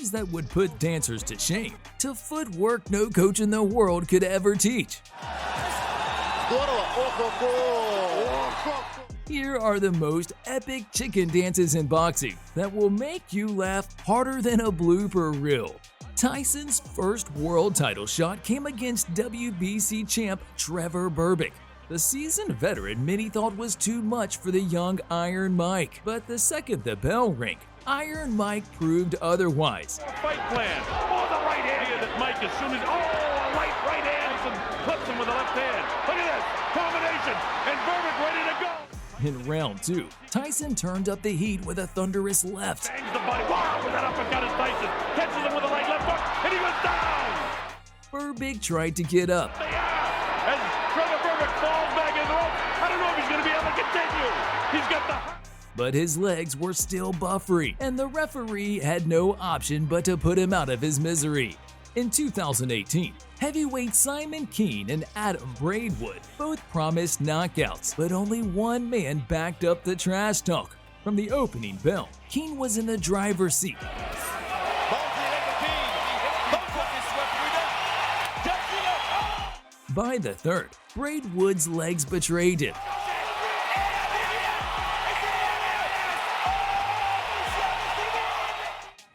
moves that would put dancers to shame, to footwork no coach in the world could ever teach. Here are the most epic chicken dances in boxing that will make you laugh harder than a blooper reel. Tyson's first world title shot came against WBC champ Trevor Berbick. The seasoned veteran many thought was too much for the young Iron Mike, but the second the bell rang, Iron Mike proved otherwise. Fight plan. Oh, the right hand that Mike as soon as a right hand and clips him with the left hand. Look at this combination and Berbick ready to go. In round 2, Tyson turned up the heat with a thunderous left. Bangs the body. Wow, with that uppercut is Tyson. Catches him with a right left hook and he goes down. Berbick tried to get up. As Trevor Berbick falls back in the rope, I don't know if he's going to be able to continue. He's got the... But his legs were still buffery, and the referee had no option but to put him out of his misery. In 2018, heavyweight Simon Keane and Adam Braidwood both promised knockouts, but only one man backed up the trash talk. From the opening bell, Keane was in the driver's seat. By the third, Braidwood's legs betrayed him.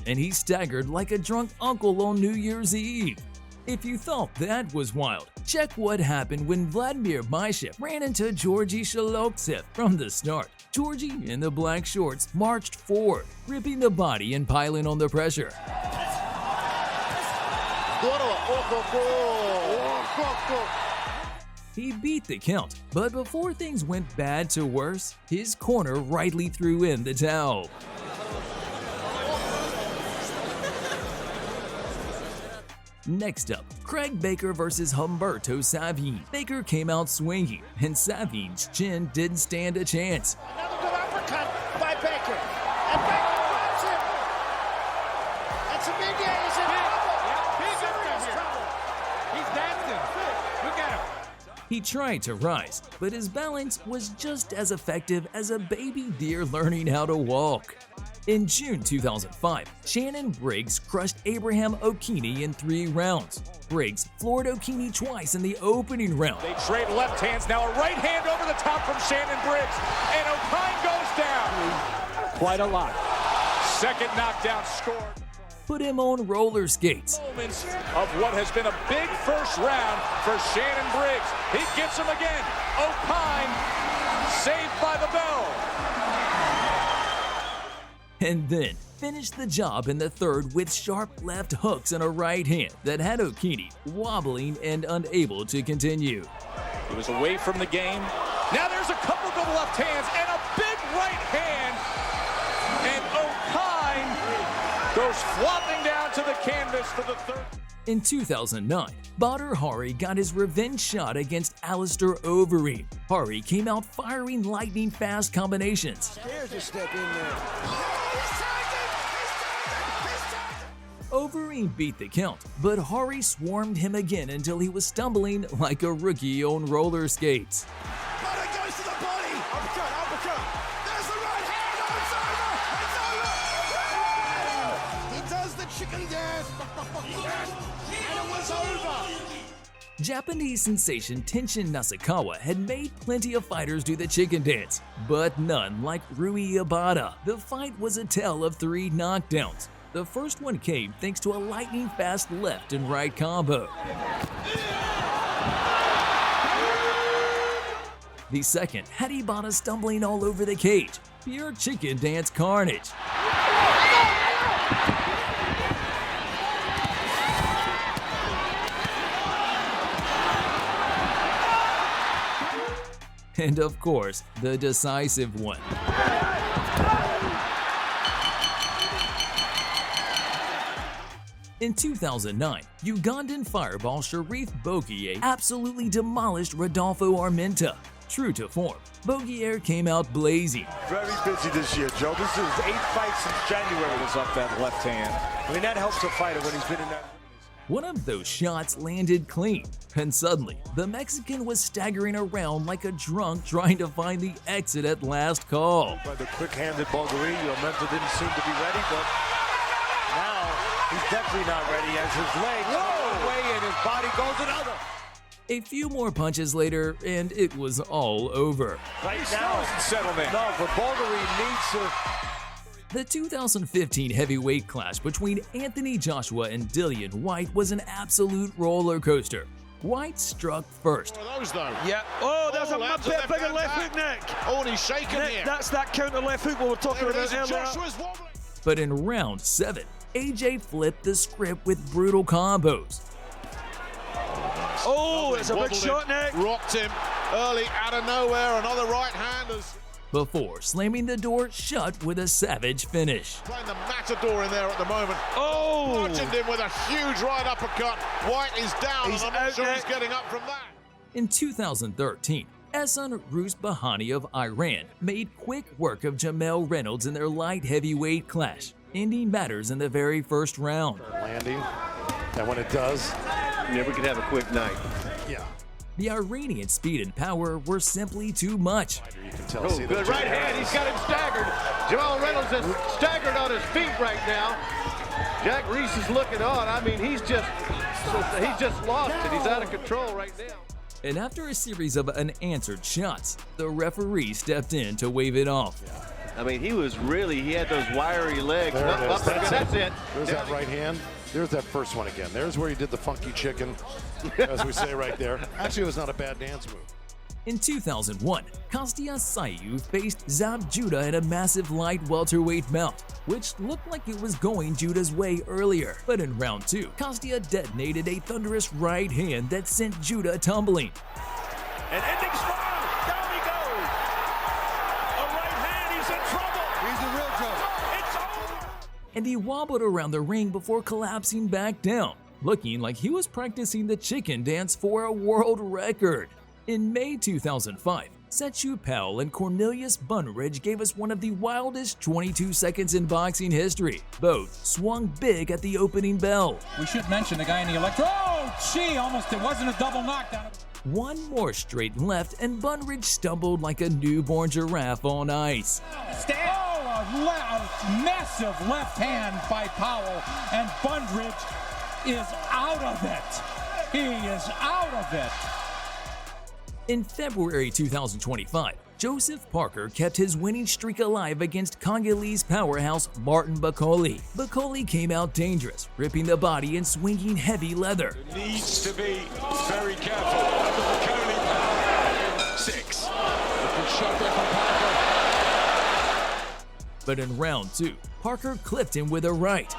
And he staggered like a drunk uncle on New Year's Eve. If you thought that was wild, check what happened when Vladimir Maishev ran into Georgi Shalox from the start. Georgi, in the black shorts, marched forward, ripping the body and piling on the pressure. He beat the count, but before things went bad to worse, his corner rightly threw in the towel. Next up, Craig Baker versus Humberto Savigne. Baker came out swinging, and Savigne's chin didn't stand a chance. Another good uppercut by Baker. And Baker drops him. And Savigne is in trouble. Serious trouble. He's dancing. Look at him. He tried to rise, but his balance was just as effective as a baby deer learning how to walk. In June 2005, Shannon Briggs crushed Abraham Okine in 3 rounds. Briggs floored Okine twice in the opening round. They trade left hands. Now a right hand over the top from Shannon Briggs. And Okine goes down. Quite a lot. Second knockdown scored. Put him on roller skates. Moments of what has been a big first round for Shannon Briggs. He gets him again. Okine saved by the bell. And then finished the job in the third with sharp left hooks and a right hand that had Okine wobbling and unable to continue. He was away from the game. Now there's a couple good left hands and a big right hand. And Okine goes flopping down to the canvas for the third. In 2009, Badr Hari got his revenge shot against Alistair Overeem. Hari came out firing lightning-fast combinations. There's a step in there. Overeem beat the count, but Hari swarmed him again until he was stumbling like a rookie on roller skates. But it goes to the body. Uppercut. There's the right hand. Oh, it's over. He does the chicken dance. And it was over. Japanese sensation Tenshin Nasukawa had made plenty of fighters do the chicken dance, but none like Rui Abada. The fight was a tale of 3 knockdowns. The first one came thanks to a lightning-fast left and right combo. The second had Ibata stumbling all over the cage. Pure chicken dance carnage. And of course, the decisive one. In 2009, Ugandan fireball Sharif Bogere absolutely demolished Rodolfo Armenta. True to form, Bogere came out blazing. Very busy this year, Joe. This is 8 fights since January. Was up that left hand. I mean, that helps a fighter when he's been in that. One of those shots landed clean, and suddenly, the Mexican was staggering around like a drunk trying to find the exit at last call. By the quick-handed Bogere, Armenta didn't seem to be ready, but now He's definitely not ready as his legs go one way and his body goes another. A few more punches later, and it was all over. Right now, settlement. No, but Bogere needs to. The 2015 heavyweight clash between Anthony Joshua and Dillian Whyte was an absolute roller coaster. Whyte struck first. Those though. Yeah. Oh, that's a that's big a left left hand hook, Nick. Oh, and he's shaking Nick, here. that's that counter left hook we were talking There it about is, and earlier. Joshua's wobbling. But in round 7, AJ flipped the script with brutal combos. Oh, it's a big Wobbled shot, him, Nick. rocked him early out of nowhere. Another right handers. Before slamming the door shut with a savage finish. Playing the matador in there at the moment. Oh. Bludgeoned him with a huge right uppercut. White is down, He's and I'm not out, sure Nick. he's getting up from that. In 2013, Ehsan Bahani of Iran made quick work of Jamel Reynolds in their light heavyweight clash, ending matters in the very first round. Landing, and when it does, yeah, we could have a quick night. yeah. The Iranian speed and power were simply too much. You can tell. Oh, see the good right hand. He's got him staggered. Jamal Reynolds is staggered on his feet right now. Jack Reese is looking on. I mean, he's just lost it. He's out of control right now. And after a series of unanswered shots, the referee stepped in to wave it off. I mean, he had those wiry legs. There it is. That's it. There's that right hand. There's that first one again. There's where he did the funky chicken, as we say right there. Actually, it was not a bad dance move. In 2001, Tszyu faced Zab Judah in a massive light welterweight bout, which looked like it was going Judah's way earlier. But in round 2, Tszyu detonated a thunderous right hand that sent Judah tumbling. And ending strong. Down he goes. A right hand. He's in trouble. He's in real trouble. It's over. And he wobbled around the ring before collapsing back down, looking like he was practicing the chicken dance for a world record. In May 2005, Tszyu Powell and Cornelius Bunridge gave us one of the wildest 22 seconds in boxing history. Both swung big at the opening bell. We should mention the guy in the electro. Oh, gee, almost, it wasn't a double knockdown. One more straight left and Bunridge stumbled like a newborn giraffe on ice. A massive left hand by Powell, and Bunridge is out of it. He is out of it. In February 2025, Joseph Parker kept his winning streak alive against Congolese powerhouse Martin Bakole. Bakole came out dangerous, ripping the body and swinging heavy leather. Needs to be very careful. Under the Bakole power. 6. Good shot there from Parker. But in round 2, Parker clipped him with a right.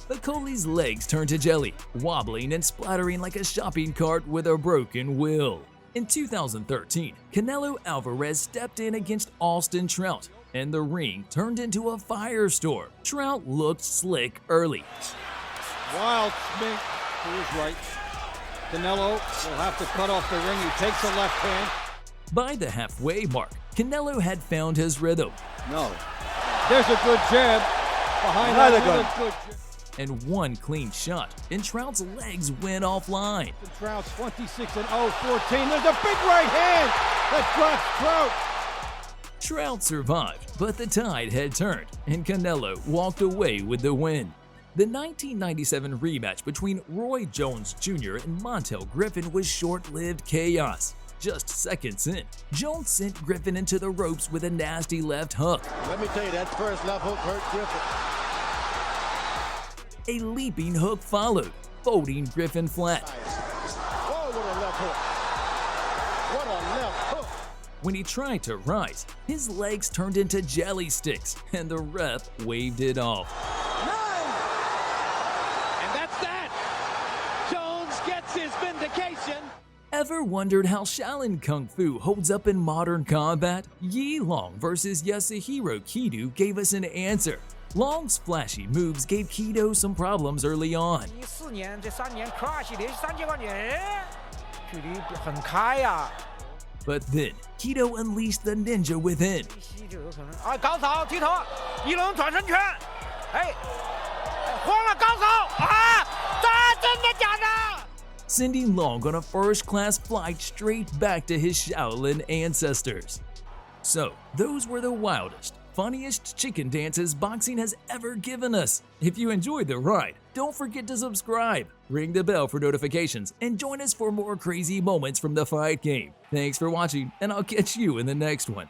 Bakole's legs turned to jelly, wobbling and splattering like a shopping cart with a broken wheel. In 2013, Canelo Alvarez stepped in against Austin Trout, and the ring turned into a firestorm. Trout looked slick early. Wild spin to his right. Canelo will have to cut off the ring. He takes the left hand. By the halfway mark, Canelo had found his rhythm. No. There's a good jab. Behind that, another good jab. And one clean shot, and Trout's legs went offline. Trout's 26-0, 14. There's a big right hand that drops Trout. Trout survived, but the tide had turned, and Canelo walked away with the win. The 1997 rematch between Roy Jones Jr. and Montel Griffin was short-lived chaos. Just seconds in, Jones sent Griffin into the ropes with a nasty left hook. Let me tell you, that first left hook hurt Griffin. A leaping hook followed, folding Griffin flat. Oh, what a left hook. What a left hook. When he tried to rise, his legs turned into jelly sticks, and the ref waved it off. And that's that. Jones gets his vindication. Ever wondered how Shaolin Kung Fu holds up in modern combat? Yi Long versus Yasuhiro Kido gave us an answer. Long's flashy moves gave Kido some problems early on. 14年这3年 crush 连续3届冠军，距离很开呀。 But then, Kido unleashed the ninja within. 西就有可能，哎，高扫踢头，一轮转身拳，哎，慌了高扫啊！这真的假的？ Sending Long on a first-class flight straight back to his Shaolin ancestors. So, those were the wildest, funniest chicken dances boxing has ever given us. If you enjoyed the ride, don't forget to subscribe, ring the bell for notifications, and join us for more crazy moments from the fight game. Thanks for watching, and I'll catch you in the next one.